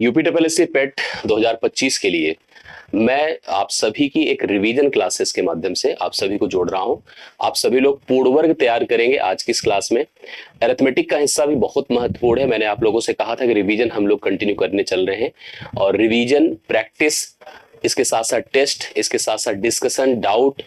UPSC पेट 2025 के लिए मैं आप सभी की एक रिवीजन क्लासेस के माध्यम से आप सभी को जोड़ रहा हूं। आप सभी लोग पूर्ण वर्ग तैयार करेंगे आज की इस क्लास में। अरिथमेटिक का हिस्सा भी बहुत महत्वपूर्ण है। मैंने आप लोगों से कहा था कि रिवीजन हम लोग कंटिन्यू करने चल रहे हैं और रिवीजन प्रैक्टिस, इसके साथ साथ टेस्ट, इसके साथ साथ डिस्कशन, डाउट,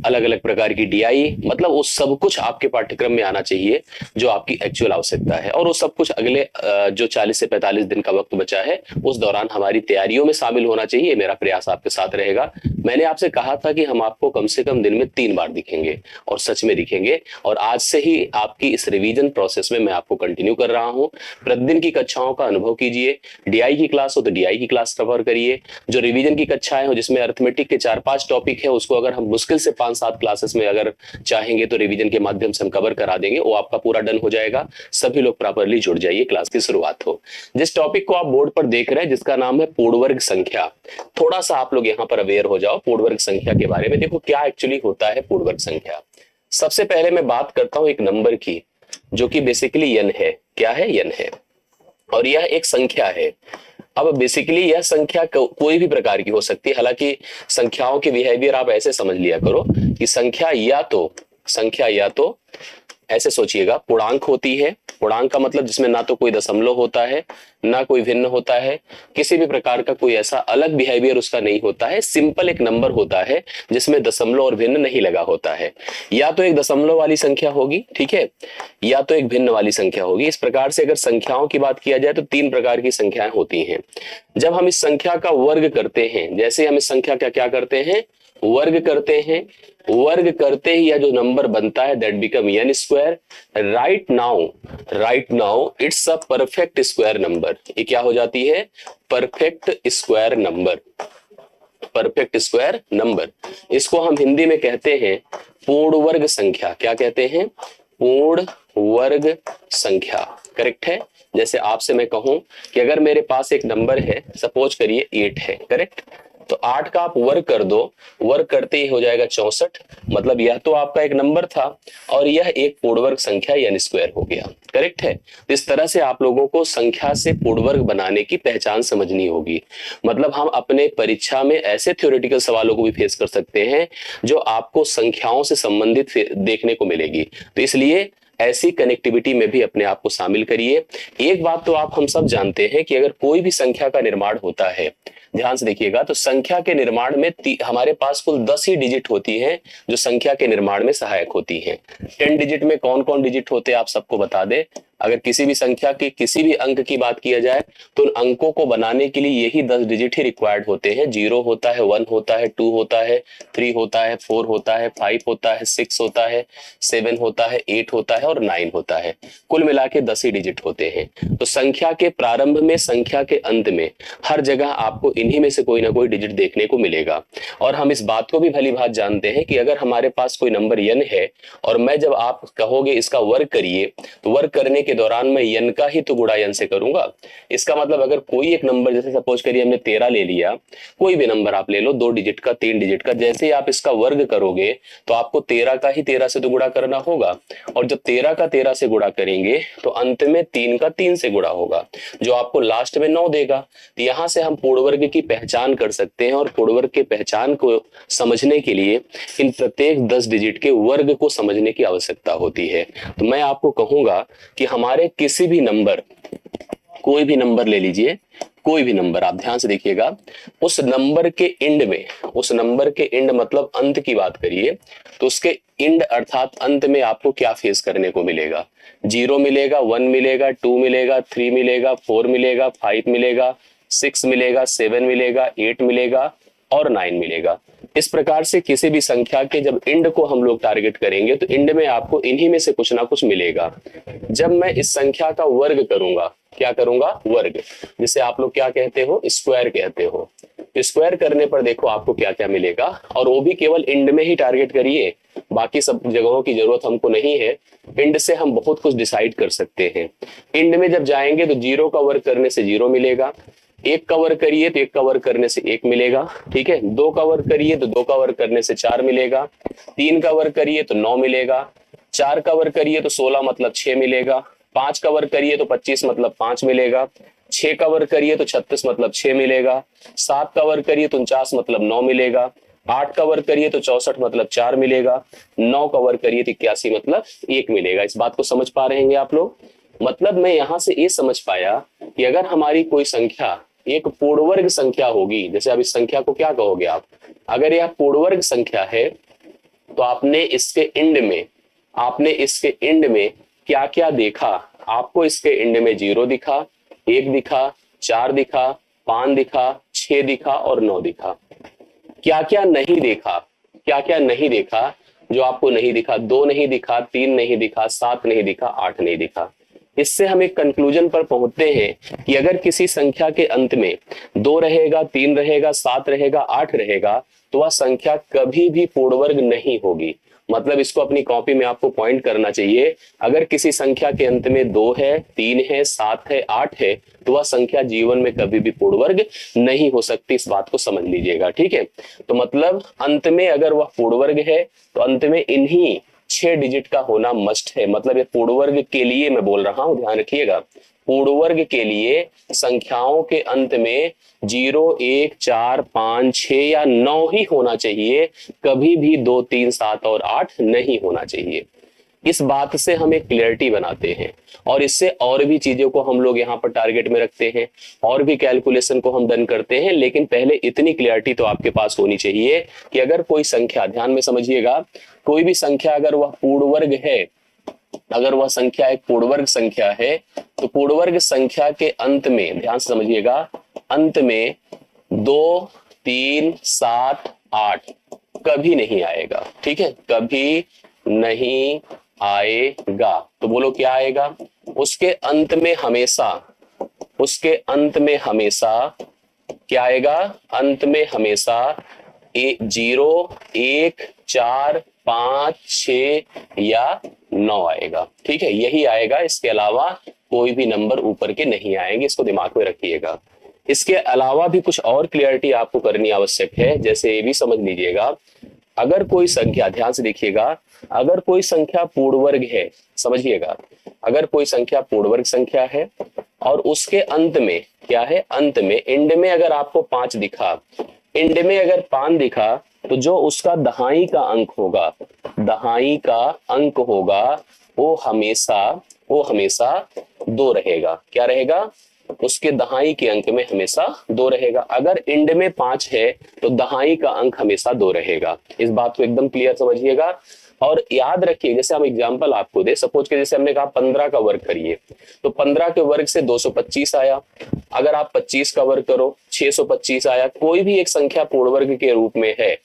अलग अलग प्रकार की डीआई, मतलब वो सब कुछ आपके पाठ्यक्रम में आना चाहिए जो आपकी एक्चुअल आवश्यकता है। और वो सब कुछ अगले जो 40 से 45 दिन का वक्त बचा है उस दौरान हमारी तैयारियों में शामिल होना चाहिए। मेरा प्रयास आपके साथ रहेगा। मैंने आपसे कहा था कि हम आपको कम से कम दिन में 3 बार दिखेंगे और सच में दिखेंगे। और आज से ही आपकी इस रिवीजन प्रोसेस में मैं आपको कंटिन्यू कर रहा हूं। प्रतिदिन की कक्षाओं का अनुभव कीजिए। डीआई की क्लास हो तो डीआई की क्लास कवर करिए। जो रिवीजन की कक्षाएं हो जिसमें अरिथमेटिक के 4-5 टॉपिक है उसको अगर हम मुश्किल से 5-7 क्लासेस में अगर चाहेंगे तो रिवीजन के माध्यम से हम कवर करा देंगे। वो आपका पूरा डन हो जाएगा। सभी लोग प्रॉपरली जुड़ जाइए, क्लास की शुरुआत हो। जिस टॉपिक को आप बोर्ड पर देख रहे हैं जिसका नाम है पूर्ण वर्ग संख्या, थोड़ा सा आप लोग यहाँ पर अवेयर हो जाओ पूर्ण वर्ग संख्या के बारे में। देखो क्या एक्चुअली होता है पूर्ण वर्ग संख्या। सबसे पहले मैं बात करता हूं एक नंबर की जो कि बेसिकली n है। क्या है? n है और यह एक संख्या है। अब बेसिकली यह संख्या कोई भी प्रकार की हो सकती है। हालांकि संख्याओं के बिहेवियर आप ऐसे समझ लिया करो कि संख्या या तो ऐसे सोचिएगा पूर्णांक होती है। पूर्णांक का मतलब जिसमें ना तो कोई दशमलव होता है ना कोई भिन्न होता है, किसी भी प्रकार का कोई ऐसा अलग बिहेवियर उसका नहीं होता है। सिंपल एक नंबर होता है जिसमें दशमलव और भिन्न नहीं लगा होता है। या तो एक दशमलव वाली संख्या होगी, ठीक है, या तो एक भिन्न वाली संख्या होगी। इस प्रकार से अगर संख्याओं की बात किया जाए तो 3 प्रकार की संख्याएं होती हैं। जब हम इस संख्या का वर्ग करते हैं, जैसे हम इस संख्या का क्या करते हैं, वर्ग करते हैं, वर्ग करते ही यह जो नंबर बनता है that become n square. Right now it's a perfect square number. ये क्या हो जाती है? Perfect square number. Perfect square number, इसको हम हिंदी में कहते हैं पूर्ण वर्ग संख्या। क्या कहते हैं? पूर्ण वर्ग संख्या। करेक्ट है। जैसे आपसे मैं कहूं कि अगर मेरे पास एक नंबर है, सपोज करिए 8 है, करेक्ट, तो 8 का आप वर्ग कर दो, वर्ग करते ही हो जाएगा 64। मतलब यह तो आपका एक नंबर था और यह एक पूर्ण वर्ग संख्या यानी स्क्वायर हो गया। करेक्ट है। तो इस तरह से आप लोगों को संख्या से पूर्ण वर्ग बनाने की पहचान समझनी होगी। मतलब हम अपने परीक्षा में ऐसे थ्योरेटिकल सवालों को भी फेस कर सकते हैं जो आपको संख्याओं से संबंधित देखने को मिलेगी। तो इसलिए ऐसी कनेक्टिविटी में भी अपने आप को शामिल करिए। एक बात तो आप हम सब जानते हैं कि अगर कोई भी संख्या का निर्माण होता है, ध्यान से देखिएगा, तो संख्या के निर्माण में हमारे पास कुल 10 ही डिजिट होती हैं जो संख्या के निर्माण में सहायक होती हैं। 10 डिजिट में कौन कौन डिजिट होते हैं आप सबको बता दें। अगर किसी भी संख्या के किसी भी अंक की बात किया जाए तो उन अंकों को बनाने के लिए यही 10 डिजिट ही रिक्वायर्ड होते हैं। 0 होता है, 1 होता है, 2 होता है, 3 होता है, 4 होता है, 5 होता है, 6 होता है, 7 होता है, 8 होता है और 9 होता है। कुल मिला के 10 ही डिजिट होते हैं। तो संख्या के प्रारंभ में, संख्या के अंत में हर जगह आपको इन्हीं में से कोई ना कोई डिजिट देखने को मिलेगा। और हम इस बात को भी भली भांति जानते हैं कि अगर हमारे पास कोई नंबर n है और मैं जब आप कहोगे इसका वर्ग करिए तो वर्ग करने के दौरान मैं n का ही तो गुणा n से करूंगा। इसका मतलब अगर कोई एक नंबर, जैसे सपोज करिए हमने 13 ले लिया, कोई भी नंबर आप ले लो, 2 डिजिट का, 3 डिजिट का, जैसे ही आप इसका वर्ग करोगे तो आपको 13 का ही 13 से तो गुणा करना होगा। और जब 13 का 13 से गुणा करेंगे तो अंत में 3 का 3 से गुणा होगा जो आपको लास्ट में 9 देगा। तो यहां से हम पूर्ण वर्ग की पहचान कर सकते हैं। और पूर्ण वर्ग के पहचान को समझने के लिए इन प्रत्येक 10 डिजिट के वर्ग को समझने की आवश्यकता होती है। तो मैं आपको कहूंगा कि हमारे किसी भी नंबर, कोई भी नंबर ले लीजिए, कोई भी नंबर, आप ध्यान से देखिएगा, उस नंबर के एंड में, उस नंबर के एंड मतलब अंत की बात करिए तो उसके एंड अर्थात अंत में आपको क्या फेस करने को मिलेगा? 0 मिलेगा, 1 मिलेगा, 2 मिलेगा, 3 मिलेगा, 4 मिलेगा, 5 मिलेगा, 6 मिलेगा, 7 मिलेगा, 8 मिलेगा और 9 मिलेगा। इस प्रकार से किसी भी संख्या के जब एंड को हम लोग टारगेट करेंगे तो एंड में आपको इन्हीं में से कुछ ना कुछ मिलेगा। जब मैं इस संख्या का वर्ग करूंगा, क्या करूंगा? वर्ग, जिसे आप लोग क्या कहते हो? स्क्वायर कहते हो। स्क्वायर करने पर देखो आपको क्या क्या मिलेगा, और वो भी केवल एंड में ही टारगेट करिए, बाकी सब जगहों की जरूरत हमको नहीं है। एंड से हम बहुत कुछ डिसाइड कर सकते हैं। एंड में जब जाएंगे तो 0 का वर्ग करने से 0 मिलेगा, 1 का वर्ग करिए तो 1 का वर्ग करने से 1 मिलेगा, ठीक है, 2 का वर्ग करिए तो 2 का वर्ग करने से 4 मिलेगा, 3 का वर्ग करिए तो 9 मिलेगा, 4 का वर्ग करिए तो 16 मतलब 6 मिलेगा, 5 का वर्ग करिए तो 25 मतलब 5 मिलेगा, 6 का वर्ग करिए तो 36 मतलब 6 मिलेगा, 7 का वर्ग करिए तो 49 मतलब 9 मिलेगा, 8 का वर्ग करिए तो 64 मतलब 4 मिलेगा, 9 का वर्ग करिए तो 81 मतलब 1 मिलेगा। इस बात को समझ पा रहे हैं आप लोग? मतलब मैं यहां से ये समझ पाया कि अगर हमारी कोई संख्या एक पूर्ण वर्ग संख्या होगी, जैसे अब इस संख्या को क्या कहोगे आप, अगर यह पूर्ण वर्ग संख्या है तो आपने इसके एंड में क्या क्या देखा? आपको इसके एंड में 0 दिखा, 1 दिखा, 4 दिखा, 5 दिखा, 6 दिखा और 9 दिखा। क्या क्या नहीं देखा? क्या क्या नहीं देखा जो आपको नहीं दिखा? 2 नहीं दिखा, 3 नहीं दिखा, 7 नहीं दिखा, 8 नहीं दिखा। इससे हम एक कंक्लूजन पर पहुंचते हैं कि अगर किसी संख्या के अंत में 2 रहेगा, 3 रहेगा, 7 रहेगा, 8 रहेगा तो वह संख्या कभी भी पूर्ण वर्ग नहीं होगी। मतलब इसको अपनी कॉपी में आपको पॉइंट करना चाहिए। अगर किसी संख्या के अंत में 2 है, 3 है, 7 है, 8 है तो वह संख्या जीवन में कभी भी पूर्ण वर्ग नहीं हो सकती। इस बात को समझ लीजिएगा, ठीक है? तो मतलब अंत में अगर वह पूर्ण वर्ग है तो अंत में इन्हीं 6 डिजिट का होना मस्ट है। मतलब ये पूर्ण वर्ग के लिए मैं बोल रहा हूं, ध्यान रखिएगा। पूर्ण वर्ग के लिए संख्याओं के अंत में 0, 1, 4, 5, 6 या 9 ही होना चाहिए, कभी भी 2, 3, 7 और 8 नहीं होना चाहिए। इस बात से हम एक क्लियरिटी बनाते हैं और इससे और भी चीजों को हम लोग यहाँ पर टारगेट में रखते हैं और भी कैलकुलेशन को हम डन करते हैं। लेकिन पहले इतनी क्लियरिटी तो आपके पास होनी चाहिए कि अगर कोई संख्या, ध्यान में समझिएगा, कोई भी संख्या अगर वह पूर्ण वर्ग है, अगर वह संख्या एक पूर्ण वर्ग संख्या है तो पूर्ण वर्ग संख्या के अंत में, ध्यान से समझिएगा, अंत में 2, 3, 7, 8 कभी नहीं आएगा। ठीक है, कभी नहीं आएगा। तो बोलो क्या आएगा? उसके अंत में हमेशा, उसके अंत में हमेशा क्या आएगा? अंत में हमेशा 0, 1, 4, 5, 6 या 9 आएगा। ठीक है, यही आएगा, इसके अलावा कोई भी नंबर ऊपर के नहीं आएंगे। इसको दिमाग में रखिएगा। इसके अलावा भी कुछ और क्लियरिटी आपको करनी आवश्यक है। जैसे ये भी समझ लीजिएगा, अगर कोई संख्या, ध्यान से देखिएगा, अगर कोई संख्या पूर्ण वर्ग है, समझिएगा, अगर कोई संख्या पूर्ण वर्ग संख्या है और उसके अंत में क्या है? अंत में, एंड में अगर आपको 5 दिखा, एंड में अगर 5 दिखा तो जो उसका दहाई का अंक होगा, दहाई का अंक होगा, वो हमेशा 2 रहेगा। क्या रहेगा? उसके दहाई के अंक में हमेशा 2 रहेगा। अगर एंड में 5 है तो दहाई का अंक हमेशा 2 रहेगा। इस बात को एकदम क्लियर समझिएगा और याद रखिए। जैसे हम एग्जांपल आपको दे, सपोज के जैसे हमने कहा 15 का वर्ग करिए, तो 15 के वर्ग से 225 आया। अगर आप 25 का वर्ग करो, 625 आया। कोई भी एक संख्या पूर्ण वर्ग के रूप में है,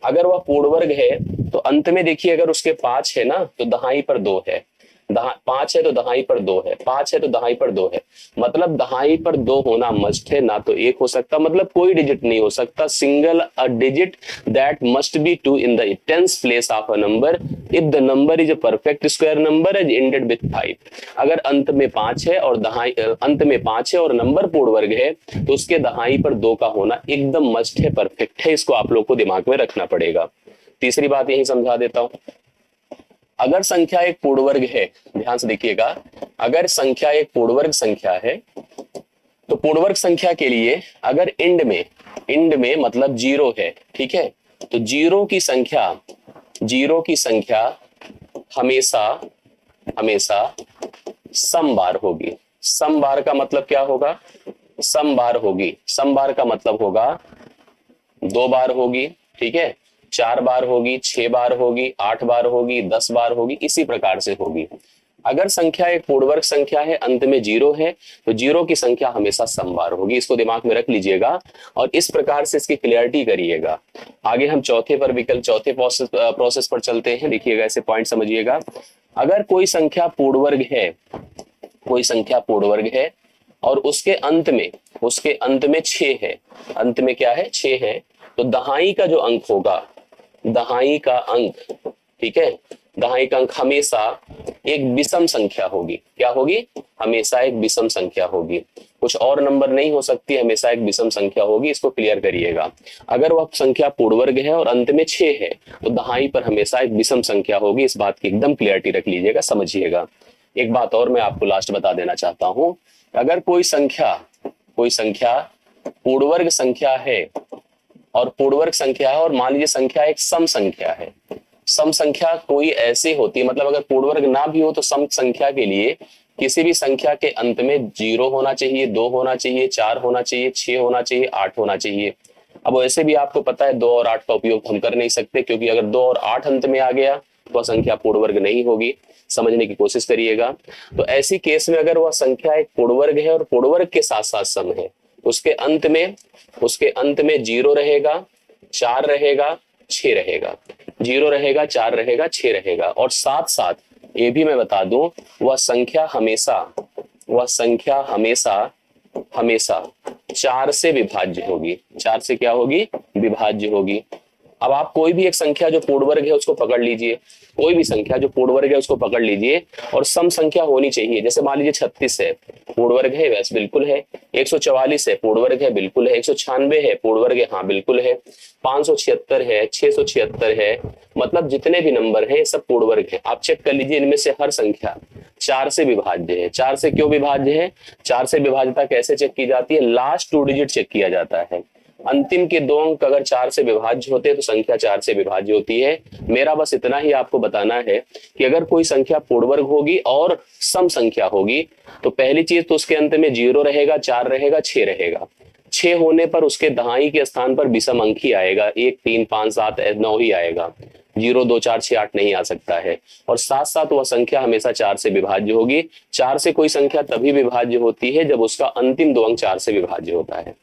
अगर वह पूर्ण वर्ग है तो अंत में देखिए, अगर उसके 5 है ना तो दहाई पर 2 है, 5 है तो दहाई पर 2 है, 5 है तो दहाई पर 2 है। मतलब दहाई पर 2 होना मस्ट है, ना तो 1 हो सकता, मतलब कोई डिजिट नहीं हो सकता। Single a digit that must be 2 in the tens place of a number if the number is a perfect square number as ended with 5। अगर अंत में 5 है और अंत में 5 है और नंबर पूर्ण वर्ग है तो उसके दहाई पर 2 का होना एकदम मस्ट है, परफेक्ट है। इसको आप लोग को दिमाग में रखना पड़ेगा। तीसरी बात यही समझा देता हूं, अगर संख्या एक पूर्ण वर्ग है, ध्यान से देखिएगा, अगर संख्या एक पूर्ण वर्ग संख्या है तो पूर्ण वर्ग संख्या के लिए अगर एंड में मतलब 0 है, ठीक है, तो 0 की संख्या हमेशा सम बार होगी। सम बार का मतलब क्या होगा? सम बार होगी। सम बार का मतलब होगा 2 बार होगी, ठीक है, 4 बार होगी, 6 बार होगी, 8 बार होगी, 10 बार होगी, इसी प्रकार से होगी। अगर संख्या एक पूर्ण वर्ग संख्या है, अंत में 0 है, तो 0 की संख्या हमेशा सम बार होगी। इसको दिमाग में रख लीजिएगा और इस प्रकार से इसकी क्लियरिटी करिएगा। आगे हम चौथे प्रोसेस पर चलते हैं। देखिएगा, ऐसे पॉइंट समझिएगा। अगर कोई संख्या पूर्ण वर्ग है, कोई संख्या पूर्ण वर्ग है और उसके अंत में 6 है, अंत में क्या है? 6 है, तो दहाई का जो अंक होगा, दहाई का अंक, ठीक है, दहाई का अंक हमेशा एक विषम संख्या होगी। क्या होगी? हमेशा एक विषम संख्या होगी। कुछ और नंबर नहीं हो सकती, हमेशा एक विषम संख्या होगी। इसको क्लियर करिएगा। अगर वह संख्या पूर्ण वर्ग है और अंत में 6 है तो दहाई पर हमेशा एक विषम संख्या होगी। इस बात की एकदम क्लियरिटी रख लीजिएगा, समझिएगा। एक बात और मैं आपको लास्ट बता देना चाहता हूं अगर कोई संख्या पूर्णवर्ग संख्या है और पूर्णवर्ग संख्या है और मान लीजिए संख्या एक सम संख्या है। सम संख्या कोई ऐसी होती है, मतलब अगर पूर्णवर्ग ना भी हो तो सम संख्या के लिए किसी भी संख्या के अंत में 0 होना चाहिए, 2 होना चाहिए, 4 होना चाहिए, 6 होना चाहिए, 8 होना चाहिए। अब वैसे भी आपको पता है 2 और 8 का उपयोग हम कर नहीं सकते, क्योंकि अगर 2 और 8 अंत में आ गया तो वह संख्या पूर्णवर्ग नहीं होगी। समझने की कोशिश करिएगा। तो ऐसी केस में अगर वह संख्या एक पूर्णवर्ग है और पूर्णवर्ग के साथ साथ सम है, उसके अंत में 0 रहेगा, 4 रहेगा, 6 रहेगा। 0 रहेगा, 4 रहेगा, 6 रहेगा। और साथ साथ ये भी मैं बता दूं, वह संख्या हमेशा 4 से विभाज्य होगी। 4 से क्या होगी? विभाज्य होगी। अब आप कोई भी एक संख्या जो पूर्णवर्ग है उसको पकड़ लीजिए, कोई भी संख्या जो पूर्णवर्ग है उसको पकड़ लीजिए और सम संख्या होनी चाहिए। जैसे मान लीजिए 36 है, पूर्णवर्ग है, वैसे बिल्कुल है। 144 है, पूर्णवर्ग है, बिल्कुल है। 196 है, पूर्णवर्ग है, हाँ बिल्कुल है। 576 है, 676 है, मतलब जितने भी नंबर हैं सब पूर्णवर्ग है। आप चेक कर लीजिए, इनमें से हर संख्या 4 से विभाज्य है। 4 से क्यों विभाज्य है? 4 से विभाज्यता कैसे चेक की जाती है? लास्ट 2 डिजिट चेक किया जाता है। अंतिम के 2 अंक अगर 4 से विभाज्य होते हैं तो संख्या 4 से विभाज्य होती है। मेरा बस इतना ही आपको बताना है कि अगर कोई संख्या पूर्णवर्ग होगी और सम संख्या होगी तो पहली चीज तो उसके अंत में 0 रहेगा, 4 रहेगा, 6 रहेगा। 6 होने पर उसके दहाई के स्थान पर विषम अंक ही आएगा, 1 3 5 7 9 ही आएगा। 0 2 4 6 8 नहीं आ सकता है। और साथ साथ वह संख्या हमेशा 4 से विभाज्य होगी। 4 से कोई संख्या तभी विभाज्य होती है जब उसका अंतिम 2 अंक 4 से विभाज्य होता है।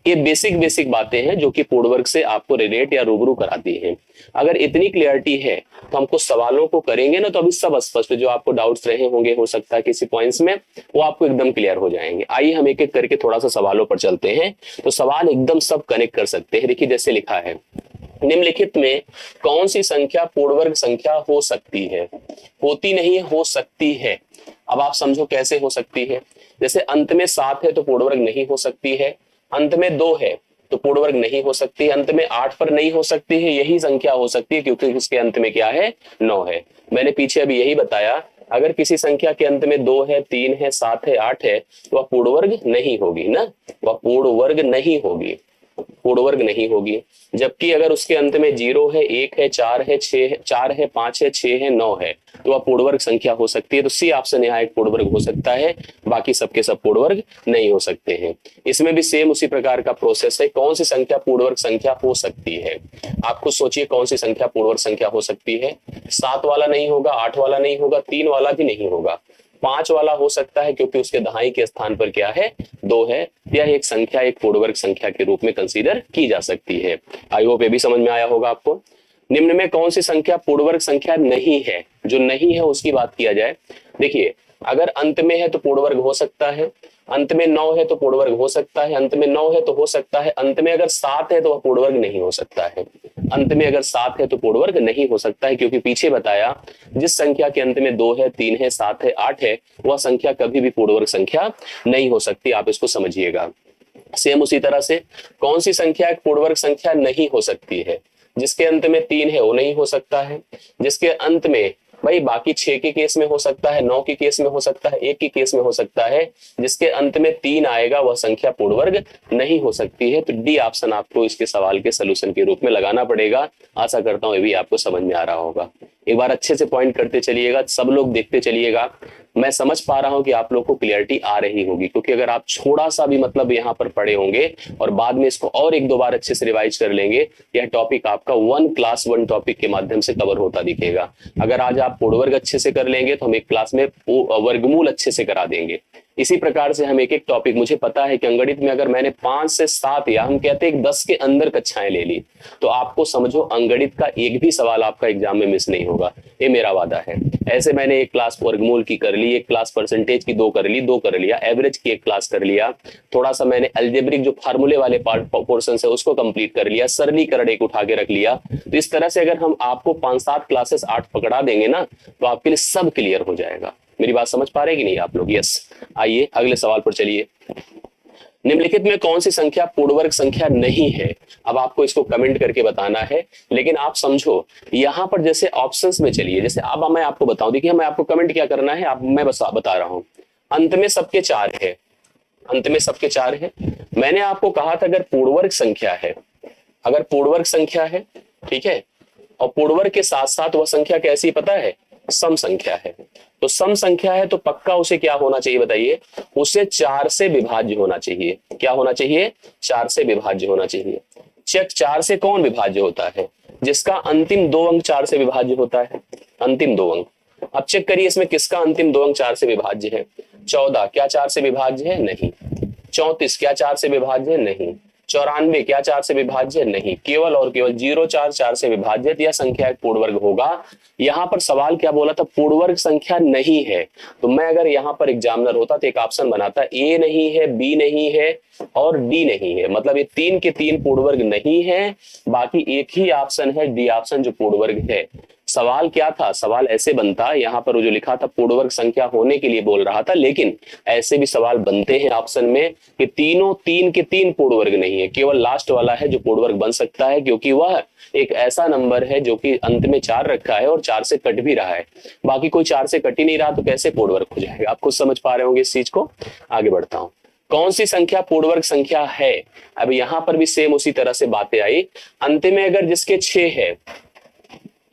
ये बेसिक बातें हैं जो कि पूर्णवर्ग से आपको रिलेट या रूबरू कराती हैं। अगर इतनी क्लियरिटी है तो हमको सवालों को करेंगे ना तो अभी सब स्पष्ट, जो आपको डाउट्स रहे होंगे हो सकता है किसी पॉइंट्स में, वो आपको एकदम क्लियर हो जाएंगे। आइए हम एक एक करके थोड़ा सा सवालों पर चलते हैं, तो सवाल एकदम सब कनेक्ट कर सकते हैं। देखिए जैसे लिखा है, निम्नलिखित में कौन सी संख्या पूर्णवर्ग संख्या हो सकती है? होती नहीं है, हो सकती है। अब आप समझो कैसे हो सकती है। जैसे अंत में 7 है तो पूर्णवर्ग नहीं हो सकती है, अंत में 2 है तो पूर्णवर्ग नहीं हो सकती, अंत में 8 पर नहीं हो सकती है, यही संख्या हो सकती है क्योंकि इसके अंत में क्या है? 9 है। मैंने पीछे अभी यही बताया, अगर किसी संख्या के अंत में 2 है, 3 है, 7 है, 8 है तो वह पूर्णवर्ग नहीं होगी ना, वह पूर्णवर्ग नहीं होगी, पूर्णवर्ग नहीं होगी। जबकि अगर उसके अंत में 0 है, 1 है, 4 है, 6 है, 4 है, 5 है, 6 है, 9 है तो वह पूर्णवर्ग संख्या हो सकती है। तो सी ऑप्शन यहाँ एक पूर्णवर्ग हो सकता है, बाकी सबके सब पूर्णवर्ग नहीं हो सकते हैं। इसमें भी सेम उसी प्रकार का प्रोसेस है। कौन सी संख्या पूर्णवर्ग संख्या हो सकती है? आप खुद सोचिए कौन सी संख्या पूर्णवर्ग संख्या हो सकती है। 7 वाला नहीं होगा, 8 वाला नहीं होगा, 3 वाला भी नहीं होगा, 5 वाला हो सकता है क्योंकि उसके दहाई के स्थान पर क्या है? 2 है। यह एक संख्या एक पूर्णवर्ग संख्या के रूप में कंसीडर की जा सकती है। आई होप ये भी समझ में आया होगा आपको। निम्न में कौन सी संख्या पूर्णवर्ग संख्या नहीं है? जो नहीं है उसकी बात किया जाए। देखिए अगर अंत में है तो पूर्णवर्ग हो सकता है, अंत में 9 है तो पूर्णवर्ग हो सकता है, अंत में 9 है तो हो सकता है, अंत में अगर 7 है तो वह पूर्णवर्ग नहीं हो सकता है। अंत में अगर 7 है तो पूर्णवर्ग नहीं हो सकता है, क्योंकि पीछे बताया जिस संख्या के अंत में 2 है, 3 है, 7 है, 8 है वह संख्या कभी भी पूर्णवर्ग संख्या नहीं हो सकती। आप इसको समझिएगा। सेम उसी तरह से कौन सी संख्या एक पूर्णवर्ग संख्या नहीं हो सकती है? जिसके अंत में 3 है वो नहीं हो सकता है, जिसके अंत में भाई बाकी 6 के केस में हो सकता है, 9 के केस में हो सकता है, 1 के केस में हो सकता है, जिसके अंत में 3 आएगा वह संख्या पूर्णवर्ग नहीं हो सकती है। तो डी ऑप्शन आपको इसके सवाल के सलूशन के रूप में लगाना पड़ेगा। आशा करता हूं ये भी आपको समझ में आ रहा होगा। एक बार अच्छे से पॉइंट करते चलिएगा, सब लोग देखते चलिएगा। मैं समझ पा रहा हूं कि आप लोग को क्लियरिटी आ रही होगी, क्योंकि अगर आप थोड़ा सा भी मतलब यहाँ पर पढ़े होंगे और बाद में इसको और 1-2 बार अच्छे से रिवाइज कर लेंगे, यह टॉपिक आपका 1 क्लास 1 टॉपिक के माध्यम से कवर होता दिखेगा। अगर आज आप पूर्णवर्ग अच्छे से कर लेंगे तो हम एक क्लास में वर्गमूल अच्छे से करा देंगे। इसी प्रकार से हम एक एक टॉपिक, मुझे पता है कि अंगणित में अगर मैंने 5 से 7 या हम कहते हैं 10 के अंदर कक्षाएं ले ली तो आपको समझो अंगणित का एक भी सवाल आपका एग्जाम में मिस नहीं होगा, ये मेरा वादा है। ऐसे मैंने एक क्लास वर्गमूल की कर ली, एक क्लास परसेंटेज की 2 कर ली, 2 कर लिया, एवरेज की 1 क्लास कर लिया, थोड़ा सा मैंने अलजेब्रिक जो फार्मूले वाले पोर्शन है उसको कंप्लीट कर लिया, सरलीकरण एक उठा के रख लिया। तो इस तरह से अगर हम आपको 5-7 क्लासेस 8 पकड़ा देंगे ना तो आपके लिए सब क्लियर हो जाएगा। मेरी बात समझ पा रहे कि नहीं आप लोग? यस। आइए अगले सवाल पर चलिए। निम्नलिखित में कौन सी संख्या पूर्णवर्ग संख्या नहीं है? अब आपको इसको कमेंट करके बताना है, लेकिन आप समझो यहां पर जैसे ऑप्शंस में चलिए। जैसे अब मैं आपको बताऊं, देखिए मैं आपको कमेंट क्या करना है, आप मैं बस बता रहा हूं। अंत में सबके 4 है, अंत में सबके 4 है। मैंने आपको कहा था अगर पूर्णवर्ग संख्या है, अगर पूर्णवर्ग संख्या है, ठीक है, और पूर्णवर्ग के साथ साथ वह संख्या कैसी पता है, सम संख्या है। तो सम संख्या है तो पक्का उसे क्या होना चाहिए बताइए, उसे 4 से विभाज्य होना चाहिए। क्या होना चाहिए, 4 से विभाज्य होना चाहिए। चेक 4 से कौन विभाज्य होता है, जिसका अंतिम 2 अंक 4 से विभाज्य होता है, अंतिम 2 अंक। अब चेक करिए इसमें किसका अंतिम 2 अंक 4 से विभाज्य है। 14 क्या 4 से विभाज्य है, नहीं। 34 क्या 4 से विभाज्य है, नहीं। 94 क्या 4 से विभाज्य है, नहीं। केवल और केवल 0 4 4 से विभाजित यह संख्या एक पूर्णवर्ग होगा। यहां पर सवाल क्या बोला था, पूर्णवर्ग संख्या नहीं है। तो मैं अगर यहां पर एग्जामिनर होता तो एक ऑप्शन बनाता, ए नहीं है, बी नहीं है और डी नहीं है, मतलब ये 3 के 3 पूर्णवर्ग नहीं है। बाकी एक ही ऑप्शन है, डी ऑप्शन, जो पूर्णवर्ग है। सवाल क्या था, सवाल ऐसे बनता, यहां पर जो लिखा था पूर्णवर्ग संख्या होने के लिए बोल रहा था, लेकिन ऐसे भी सवाल बनते हैं ऑप्शन में कि तीनों 3 के 3 पूर्णवर्ग नहीं है, केवल लास्ट वाला है जो पूर्णवर्ग बन सकता है, क्योंकि वह एक ऐसा नंबर है जो कि अंत में 4 रखा है और 4 से कट भी रहा है। बाकी कोई 4 से कट ही नहीं रहा तो कैसे पूर्णवर्ग हो जाएगा। आप खुद समझ पा रहे होंगे इस चीज को। आगे बढ़ता हूं, कौन सी संख्या पूर्णवर्ग संख्या है। अब यहां पर भी सेम उसी तरह से बातें आई। अंत में अगर जिसके 6 है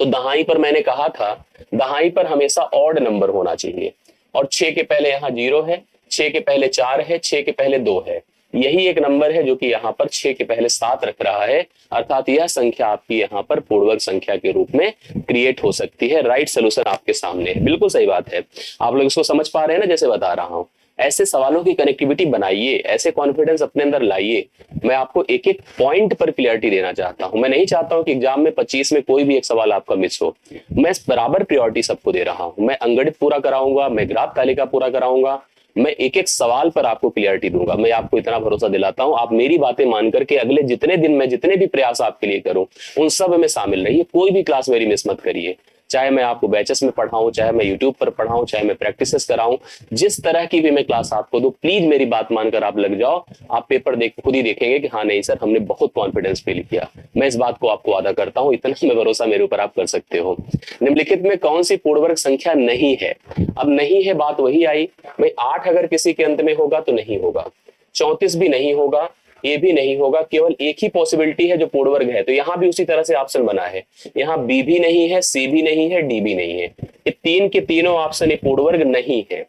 तो दहाई पर मैंने कहा था, दहाई पर हमेशा ऑड नंबर होना चाहिए, और 6 के पहले यहाँ 0 है, 6 के पहले 4 है, 6 के पहले 2 है। यही एक नंबर है जो कि यहाँ पर 6 के पहले 7 रख रहा है, अर्थात यह संख्या आपकी यहाँ पर पूर्णवर्ग संख्या के रूप में क्रिएट हो सकती है। राइट सोल्यूशन आपके सामने है, बिल्कुल सही बात है। आप लोग इसको समझ पा रहे हैं ना, जैसे बता रहा हूं। ऐसे सवालों की कनेक्टिविटी बनाइए, ऐसे कॉन्फिडेंस अपने अंदर लाइए। मैं आपको एक एक पॉइंट पर क्लियरिटी देना चाहता हूं। मैं नहीं चाहता हूं कि एग्जाम में 25 में कोई भी एक सवाल आपका मिस हो। मैं बराबर प्रायोरिटी सबको दे रहा हूं। मैं अंगणित पूरा कराऊंगा, मैं ग्राफ तालिका पूरा कराऊंगा, मैं एक एक सवाल पर आपको क्लियरिटी दूंगा। मैं आपको इतना भरोसा दिलाता हूं, आप मेरी बातें मान करके अगले जितने दिन में जितने भी प्रयास आपके लिए करूं उन सब में शामिल रहिए। कोई भी क्लास मेरी मिस मत करिए, चाहे मैं आपको बैचेस में पढ़ाऊं, चाहे मैं यूट्यूब पर पढ़ाऊं, चाहे मैं प्रैक्टिसेस कराऊं, जिस तरह की भी मैं क्लास आपको दूं, प्लीज मेरी बात मानकर आप लग जाओ। आप पेपर देख खुद ही देखेंगे कि हाँ नहीं सर, हमने बहुत कॉन्फिडेंस फील किया। मैं इस बात को आपको वादा करता हूं, इतना में भरोसा मेरे ऊपर आप कर सकते हो। निम्नलिखित में कौन सी पूर्णवर्ग संख्या नहीं है। अब नहीं है बात वही आई भाई, 8 अगर किसी के अंत में होगा तो नहीं होगा, 34 भी नहीं होगा, ये भी नहीं होगा, केवल एक ही पॉसिबिलिटी है जो पूर्णवर्ग है। तो यहां भी उसी तरह से ऑप्शन बना है, यहां बी भी नहीं है, सी भी नहीं है, डी भी नहीं है। ये 3 के तीनों ऑप्शन ये पूर्णवर्ग नहीं है।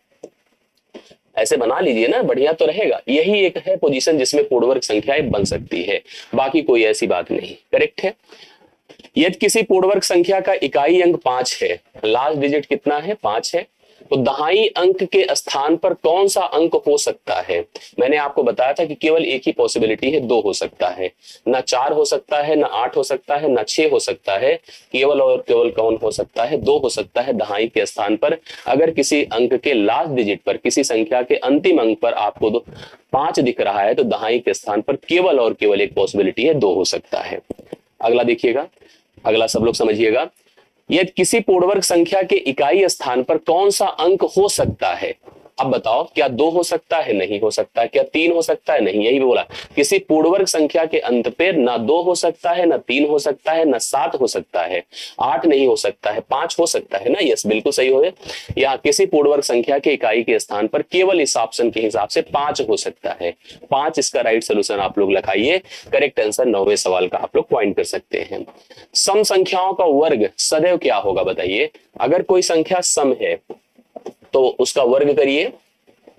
ऐसे बना लीजिए ना, बढ़िया तो रहेगा। यही एक है पोजीशन जिसमें पूर्णवर्ग संख्याएं बन सकती है, बाकी कोई ऐसी बात नहीं। करेक्ट है। यदि किसी पूर्णवर्ग संख्या का इकाई अंक 5 है, लास्ट डिजिट कितना है, 5 है, तो दहाई अंक के स्थान पर कौन सा अंक हो सकता है। मैंने आपको बताया था कि केवल एक ही पॉसिबिलिटी है, 2 हो सकता है, ना 4 हो सकता है, ना 8 हो सकता है, ना 6 हो सकता है, केवल और केवल कौन हो सकता है, 2 हो सकता है। दहाई के स्थान पर अगर किसी अंक के लास्ट डिजिट पर, किसी संख्या के अंतिम अंक पर आपको 5 दिख रहा है तो दहाई के स्थान पर केवल और केवल एक पॉसिबिलिटी है, 2 हो सकता है। अगला देखिएगा, अगला सब लोग समझिएगा। यदि किसी पूर्णवर्ग संख्या के इकाई स्थान पर कौन सा अंक हो सकता है। अब बताओ, क्या 2 हो सकता है, नहीं हो सकता है, क्या 3 हो सकता है, नहीं। यही बोला, किसी पूर्णवर्ग संख्या के अंत पर ना 2 हो सकता है, ना 3 हो सकता है, ना 7 हो सकता है, 8 नहीं हो सकता है, 5 हो सकता है ना। यस, बिल्कुल सही हो गया। यहाँ किसी पूर्णवर्ग संख्या के इकाई के स्थान पर केवल इस ऑप्शन के हिसाब से 5 हो सकता है। 5 इसका राइट सोल्यूशन आप लोग लिखाइए। करेक्ट आंसर 9वें सवाल का आप लोग पॉइंट कर सकते हैं। सम संख्याओं का वर्ग सदैव क्या होगा बताइए। अगर कोई संख्या सम है तो उसका वर्ग करिए।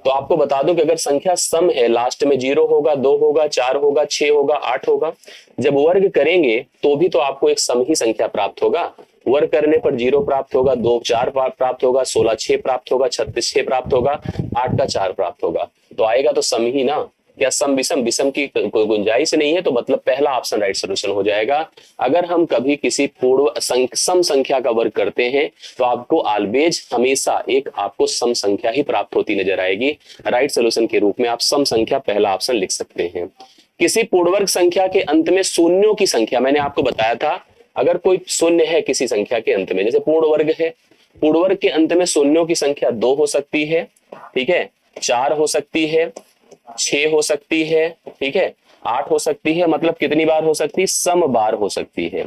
तो आपको बता दूं कि अगर संख्या सम है, लास्ट में 0 होगा, 2 होगा, 4 होगा, 6 होगा, 8 होगा, जब वर्ग करेंगे तो भी तो आपको एक सम ही संख्या प्राप्त होगा। वर्ग करने पर 0 प्राप्त होगा, 2 4 प्राप्त होगा, 16 6 प्राप्त होगा, 36 6 प्राप्त होगा, 8 का 4 प्राप्त होगा, तो आएगा तो सम ही ना। क्या सम विषम, विषम की कोई गुंजाइश नहीं है, तो मतलब पहला ऑप्शन राइट सोल्यूशन हो जाएगा। अगर हम कभी किसी सम संख्या का वर्ग करते हैं तो आपको ऑलवेज हमेशा एक आपको सम संख्या ही प्राप्त होती नजर आएगी। राइट सोल्यूशन के रूप में आप सम संख्या पहला ऑप्शन लिख सकते हैं। किसी पूर्णवर्ग संख्या के अंत में शून्यों की संख्या, मैंने आपको बताया था अगर कोई शून्य है किसी संख्या के अंत में, जैसे पूर्ण वर्ग है, पूर्ण वर्ग के अंत में शून्यों की संख्या 2 हो सकती है, ठीक है, 4 हो सकती है, 6 हो सकती है, ठीक है, 8 हो सकती है, मतलब कितनी बार हो सकती है, सम बार हो सकती है।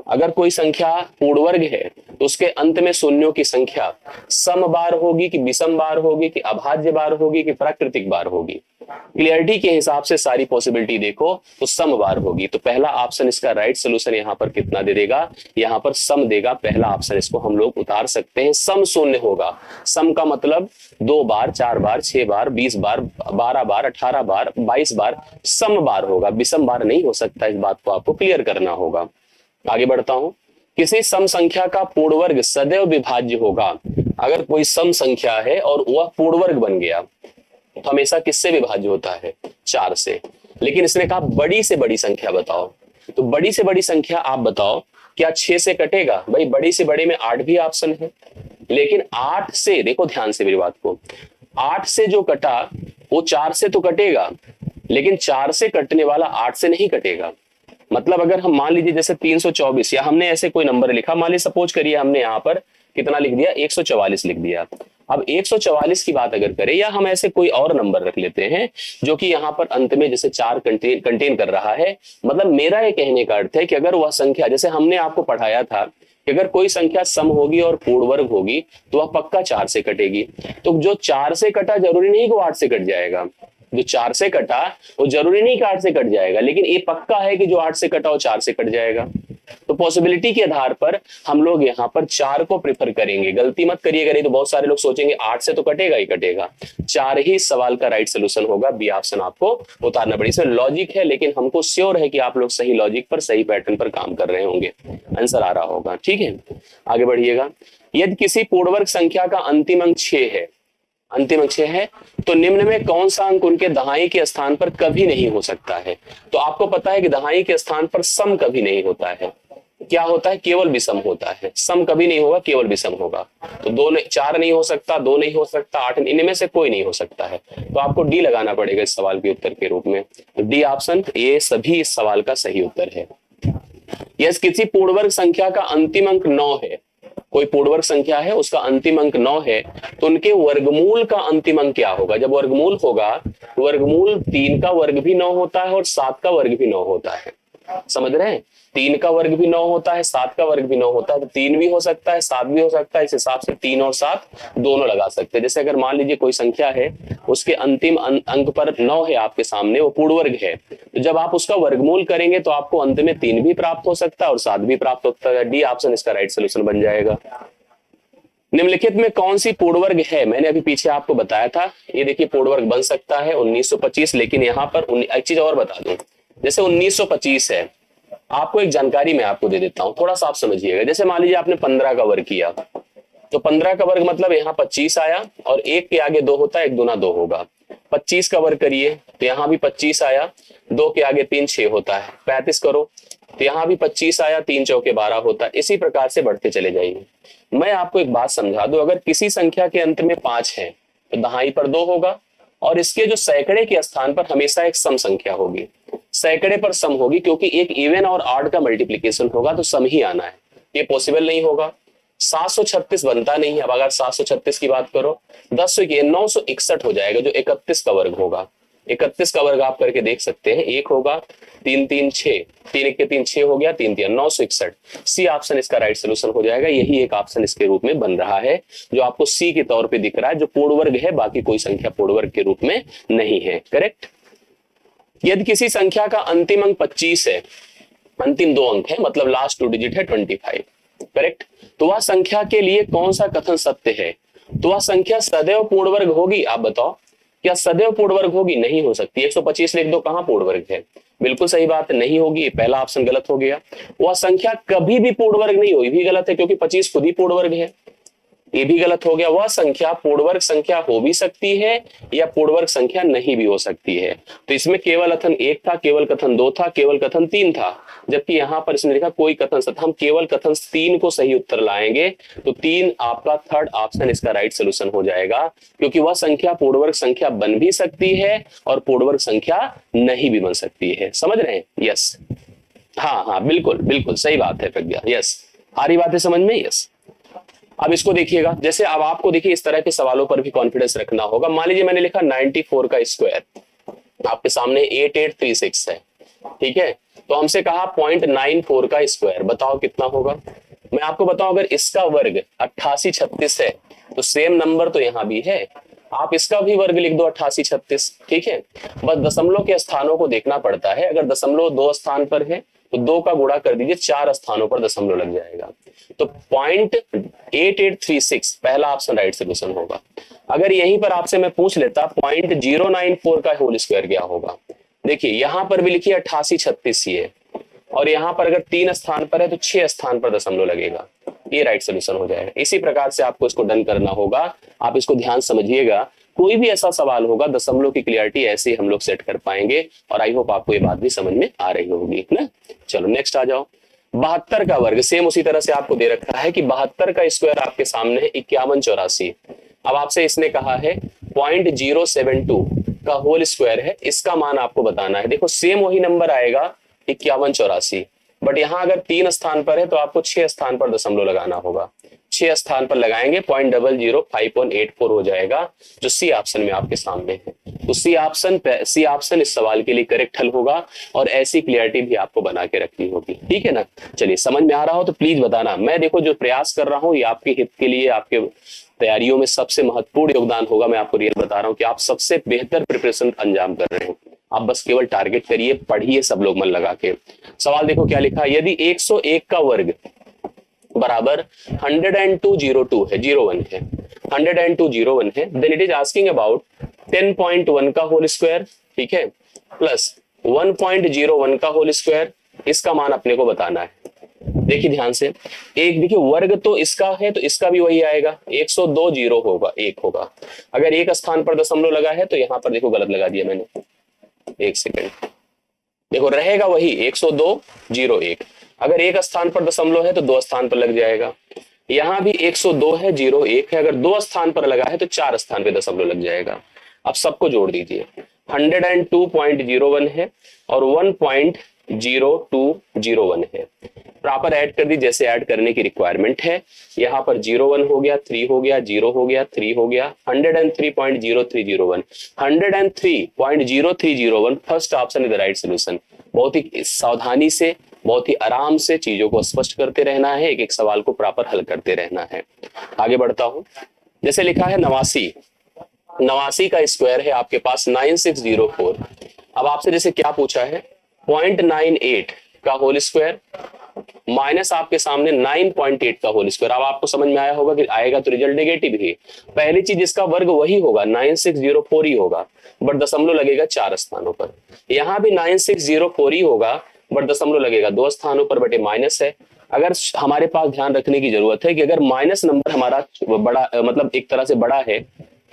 अगर कोई संख्या पूर्ण वर्ग है तो उसके अंत में शून्यों की संख्या सम बार होगी कि विषम बार होगी कि अभाज्य बार होगी कि प्राकृतिक बार होगी। क्लियरिटी के हिसाब से सारी पॉसिबिलिटी देखो तो सम बार होगी। तो पहला ऑप्शन इसका राइट सोल्यूशन यहाँ पर कितना दे देगा, यहाँ पर सम देगा। पहला ऑप्शन इसको हम लोग उतार सकते हैं, सम शून्य होगा। सम का मतलब 2 बार, 4 बार, 6 बार, 20 बार, 12 बार, 18 बार, 22 बार सम बार होगा, विषम बार नहीं हो सकता। इस बात को आपको क्लियर करना होगा। आगे बढ़ता हूं। किसी सम संख्या का पूर्ण वर्ग सदैव विभाज्य होगा। अगर कोई सम संख्या है और वह पूर्ण वर्ग बन गया तो हमेशा किससे विभाज्य होता है, 4 से। लेकिन इसने कहा बड़ी से बड़ी संख्या बताओ, तो बड़ी से बड़ी संख्या आप बताओ, क्या 6 से कटेगा? भाई बड़ी से बड़े में 8 भी ऑप्शन है, लेकिन 8 से, देखो ध्यान से मेरी बात को, 8 से जो कटा वो 4 से तो कटेगा, लेकिन 4 से कटने वाला 8 से नहीं कटेगा। मतलब अगर हम मान लीजिए जैसे 324, या हमने ऐसे कोई नंबर लिखा, मान लीजिए सपोज करिए हमने यहाँ पर कितना लिख दिया, 144 लिख दिया। अब 144 की बात अगर करें, या हम ऐसे कोई और नंबर रख लेते हैं जो कि यहाँ पर अंत में जैसे 4 कंटेन कर रहा है। मतलब मेरा ये कहने का अर्थ है कि अगर वह संख्या, जैसे हमने आपको पढ़ाया था कि अगर कोई संख्या सम होगी और पूर्ण वर्ग होगी तो वह पक्का 4 से कटेगी। तो जो 4 से कटा जरूरी नहीं कि वो 8 से कट जाएगा, जो 4 से कटा वो जरूरी नहीं कि 8 से कट जाएगा, लेकिन ये पक्का है कि जो 8 से कटा वो 4 से कट जाएगा। तो पॉसिबिलिटी के आधार पर हम लोग यहाँ पर 4 को प्रेफर करेंगे। गलती मत करिएगा, नहीं तो बहुत सारे लोग सोचेंगे 8 से तो कटेगा ही कटेगा। 4 ही सवाल का राइट सोल्यूशन होगा, बी ऑप्शन आपको उतारना पड़ेगा। इसमें लॉजिक है, लेकिन हमको श्योर है कि आप लोग सही लॉजिक पर, सही पैटर्न पर काम कर रहे होंगे, आंसर आ रहा होगा। ठीक है, आगे बढ़िएगा। यदि किसी पूर्ण वर्ग संख्या का अंतिम अंक 6 है, अंतिम अंक 6 है, तो निम्न में कौन सा अंक उनके दहाई के स्थान पर कभी नहीं हो सकता है? तो आपको पता है कि दहाई के स्थान पर सम कभी नहीं होता है। क्या होता है? केवल विषम होता है। सम कभी नहीं होगा, केवल विषम होगा। तो 4 नहीं हो सकता, 2 नहीं हो सकता, 8, इनमें से कोई नहीं हो सकता है। तो आपको डी लगाना पड़ेगा इस सवाल के उत्तर के रूप में। तो डी ऑप्शन ये सभी इस सवाल का सही उत्तर है। यदि किसी पूर्ण वर्ग संख्या का अंतिम अंक 9 है, कोई पूर्ण वर्ग संख्या है उसका अंतिम अंक 9 है, तो उनके वर्गमूल का अंतिम अंक क्या होगा? जब वर्गमूल होगा, वर्गमूल 3 का वर्ग भी 9 होता है और 7 का वर्ग भी 9 होता है। समझ रहे हैं? 3 का वर्ग भी 9 होता है, 7 का वर्ग भी 9 होता है। तो 3 भी हो सकता है, 7 भी हो सकता है। इस हिसाब से 3 और 7 दोनों लगा सकते हैं। जैसे अगर मान लीजिए कोई संख्या है, उसके अंतिम अंक पर 9 है आपके सामने, वो पूर्ण वर्ग है, तो जब आप उसका वर्गमूल करेंगे तो आपको अंत में 3 भी प्राप्त हो सकता है और 7 भी प्राप्त होता है। डी ऑप्शन इसका राइट सोल्यूशन बन जाएगा। निम्नलिखित में कौन सी पूर्ण वर्ग है? मैंने अभी पीछे आपको बताया था, ये देखिए पूर्ण वर्ग बन सकता है 1925। लेकिन यहाँ पर एक चीज और बता दूं, जैसे 1925 है, आपको एक जानकारी मैं आपको दे देता हूं, थोड़ा सा आप समझिएगा। जैसे मान लीजिए आपने 15 का वर्ग किया, तो 15 का वर्ग मतलब यहाँ 25 आया, और 1 के आगे 2 होता है, 1 दूना 2 होगा। 25 का वर्ग करिए तो यहाँ भी 25 आया, 2 के आगे 3 6 होता है। 35 करो तो यहाँ भी 25 आया, 3 चौके 12 होता है। इसी प्रकार से बढ़ते चले जाइए। मैं आपको एक बात समझा दूं, अगर किसी संख्या के अंत में 5 है तो दहाई पर 2 होगा, और इसके जो सैकड़े के स्थान पर हमेशा एक सम संख्या होगी, सैकड़े पर सम होगी, क्योंकि एक इवन और ऑड का मल्टीप्लीकेशन होगा तो सम ही आना है। ये पॉसिबल नहीं होगा। 736 बनता नहीं है। अब अगर 736 की बात करो, 10 से 961 हो जाएगा, जो 31 का वर्ग होगा। 31 का वर्ग आप करके देख सकते हैं, 1 होगा, 3 3 6, 3 1 के 3 6 हो गया, 3 3 961। सी ऑप्शन इसका राइट सोल्यूशन हो जाएगा। यही एक ऑप्शन इसके रूप में बन रहा है, जो आपको सी के तौर पे दिख रहा है, जो पूर्ण वर्ग है, बाकी कोई संख्या पूर्ण वर्ग के रूप में नहीं है। करेक्ट। यदि किसी संख्या का अंतिम अंक 25 है, अंतिम 2 अंक है, मतलब लास्ट 2 डिजिट है 25, करेक्ट, तो वह संख्या के लिए कौन सा कथन सत्य है? तो वह संख्या सदैव पूर्ण वर्ग होगी। आप बताओ, क्या सदैव पूर्ण वर्ग होगी? नहीं हो सकती। 125 लिख दो, कहां पूर्ण वर्ग है? बिल्कुल सही बात है, नहीं होगी। पहला ऑप्शन गलत हो गया। वह संख्या कभी भी पूर्ण वर्ग नहीं होगी, भी गलत है, क्योंकि 25 खुद ही पूर्ण वर्ग है। ये भी गलत हो गया। वह संख्या पूर्ण वर्ग संख्या हो भी सकती है या पूर्ण वर्ग संख्या नहीं भी हो सकती है। तो इसमें केवल कथन 1 था, केवल कथन 2 था, केवल कथन 3 था, जबकि यहां पर इसने लिखा कोई कथन सत्य। हम केवल कथन 3 को सही उत्तर लाएंगे, तो 3 आपका थर्ड ऑप्शन इसका राइट सोल्यूशन हो जाएगा, क्योंकि वह संख्या पूर्ण वर्ग संख्या बन भी सकती है और पूर्ण वर्ग संख्या नहीं भी बन सकती है। समझ रहे हैं? यस, हाँ हाँ, बिल्कुल बिल्कुल सही बात है प्रज्ञा। यस, आ रही बात है समझ में? यस। अब इसको देखिएगा, जैसे अब आपको देखिए इस तरह के सवालों पर भी कॉन्फिडेंस रखना होगा। मान लीजिए मैंने लिखा 94 का स्क्वायर, आपके सामने 8836 है, ठीक है, तो हमसे कहा 0.94 का स्क्वायर, बताओ कितना होगा? मैं आपको बताऊं, अगर इसका वर्ग 88 36 है तो सेम नंबर तो यहां भी है, आप इसका भी वर्ग लिख दो 88 36, ठीक है। बस दशमलव के स्थानों को देखना पड़ता है, अगर दशमलव 2 स्थान पर है तो 2 का गुणा कर दीजिए, 4 स्थानों पर दशमलव लग जाएगा, तो 0.8836 पहला ऑप्शन राइट सोल्यूशन होगा। अगर यहीं पर आपसे मैं पूछ लेता 0.094 का होल स्क्वायर क्या होगा, देखिए यहां पर भी लिखिए 88 36 ही है, और यहां पर अगर 3 स्थान पर है तो 6 स्थान पर दशमलव लगेगा, ये राइट सोल्यूशन हो जाएगा। इसी प्रकार से आपको इसको डन करना होगा, आप इसको ध्यान समझिएगा, कोई भी ऐसा सवाल होगा दशमलव की क्लियरिटी ऐसे ही हम लोग सेट कर पाएंगे, और आई होप आपको ये बात भी समझ में आ रही होगी ना। चलो नेक्स्ट आ जाओ, 72 का वर्ग सेम उसी तरह से आपको दे रखा है कि 72 का स्क्वायर आपके सामने है 51 84। अब आपसे इसने कहा है 0.072 का होल स्क्वायर है, इसका मान आपको बताना है। देखो सेम वही नंबर आएगा 51 84, बट यहां अगर 3 स्थान पर है तो आपको 6 स्थान पर दशमलव लगाना होगा, 6 स्थान पर लगाएंगे 0.00584 हो जाएगा, जो सी ऑप्शन में आपके सामने है। तो सी ऑप्शन इस सवाल के लिए करेक्ट हल होगा, और ऐसी क्लियरिटी भी आपको बना के रखनी होगी, ठीक है ना। चलिए समझ में आ रहा हो तो प्लीज बताना। मैं देखो जो प्रयास कर रहा हूं ये आपके हित के लिए, आपके तैयारियों में सबसे महत्वपूर्ण योगदान होगा। मैं आपको रियल बता रहा हूं कि आप सबसे बेहतर प्रिपरेशन अंजाम कर रहे हैं, आप बस केवल टारगेट करिए, पढ़िए सब लोग मन लगा के। सवाल देखो क्या लिखा है, यदि 101 का वर्ग बराबर 102 है, 01 है, 102 है, then it is asking about 10.1 का होल स्क्वायर, ठीक है, प्लस 1.01 का होल स्क्वायर, इसका मान अपने को बताना है। देखिए ध्यान से, एक देखिए वर्ग तो इसका है तो इसका भी वही आएगा, 102 0 होगा, 1 होगा। अगर एक स्थान पर दशमलव लगा है तो यहां पर देखो गलत लगा दिया मैंने, एक सेकेंड, देखो रहेगा वही 102 0 1। अगर एक स्थान पर दशमलव है तो 2 स्थान पर लग जाएगा, यहां भी 102 है 0 1 है, अगर 2 स्थान पर लगा है तो 4 स्थान पर दशमलव लग जाएगा। अब सबको जोड़ दीजिए, 102.01 है और 1.0201 है, प्रॉपर ऐड कर दी जैसे ऐड करने की रिक्वायरमेंट है। यहां पर 01 हो गया, 3 हो गया, 0 हो गया, 3 हो गया, 103.0301, 103.0301 first option is the right solution. बहुत ही सावधानी से, बहुत ही आराम से चीजों को स्पष्ट करते रहना है, एक एक सवाल को प्रॉपर हल करते रहना है। आगे बढ़ता हूं, जैसे लिखा है 89 का स्क्वायर है आपके पास 9604। अब आपसे जैसे क्या पूछा है 0.98 का होल स्क्वायर माइनस आपके सामने 9.8 का होल स्क्वायर। अब आपको समझ में आया होगा कि आएगा तो रिजल्ट नेगेटिव ही। पहली चीज इसका वर्ग वही होगा 9604 ही होगा, बट दशमलव लगेगा 4 स्थानों पर। यहां भी 9604 ही होगा, बट दशमलव लगेगा 2 स्थानों पर, बट ये माइनस है। अगर हमारे पास ध्यान रखने की जरूरत है कि अगर माइनस नंबर हमारा बड़ा, मतलब एक तरह से बड़ा है,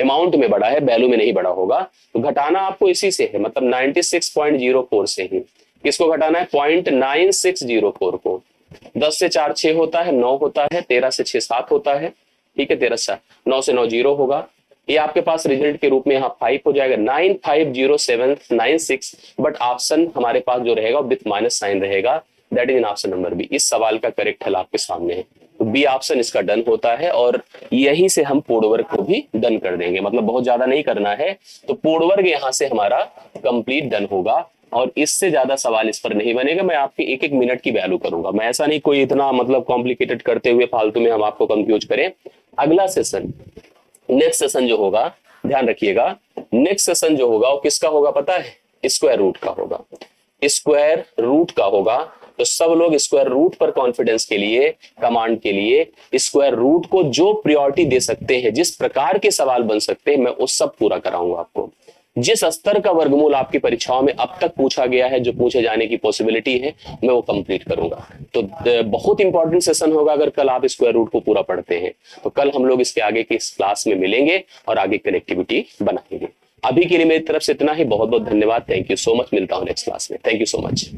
अमाउंट में बड़ा है, वैल्यू में नहीं बड़ा होगा, तो घटाना आपको इसी से है, मतलब 96.04 से ही। किसको घटाना है 0.9604 को। 10 से 4 6 होता है, 9 होता है, 13 से 6 7 होता है, ठीक है, 13 से 9 से 9 0 होगा। ये आपके पास रिजल्ट के रूप में यहाँ 5 हो जाएगा, 950796, बट ऑप्शन हमारे पास जो रहेगा विथ माइनस साइन रहेगा, that is in option number B. इस सवाल का करेक्ट हल आपके सामने है, तो बी ऑप्शन इसका डन होता है, और यहीं से हम पूर्ण वर्ग को भी डन कर देंगे, मतलब बहुत ज्यादा नहीं करना है, तो पूर्ण वर्ग यहाँ से हमारा कंप्लीट डन होगा, और इससे ज्यादा सवाल इस पर नहीं बनेगा। मैं आपके एक एक मिनट की वैल्यू करूंगा, मैं ऐसा नहीं कोई इतना मतलब कॉम्प्लिकेटेड करते हुए फालतू में हम आपको कंफ्यूज करें। अगला सेशन, नेक्स्ट सेशन जो होगा, ध्यान रखिएगा, नेक्स्ट सेशन जो होगा वो किसका होगा पता है, स्क्वायर रूट का होगा, स्क्वायर रूट का होगा। तो सब लोग स्क्वायर रूट पर कॉन्फिडेंस के लिए, कमांड के लिए स्क्वायर रूट को जो प्रायोरिटी दे सकते हैं, जिस प्रकार के सवाल बन सकते हैं, मैं वो सब पूरा कराऊंगा आपको। जिस स्तर का वर्गमूल आपकी परीक्षाओं में अब तक पूछा गया है, जो पूछे जाने की पॉसिबिलिटी है, मैं वो कंप्लीट करूंगा। तो बहुत इंपॉर्टेंट सेशन होगा अगर कल आप स्क्वायर रूट को पूरा पढ़ते हैं। तो कल हम लोग इसके आगे की इस क्लास में मिलेंगे और आगे कनेक्टिविटी बनाएंगे। अभी के लिए मेरी तरफ से इतना ही, बहुत बहुत धन्यवाद, थैंक यू सो मच, मिलता हूं नेक्स्ट क्लास में, थैंक यू सो मच।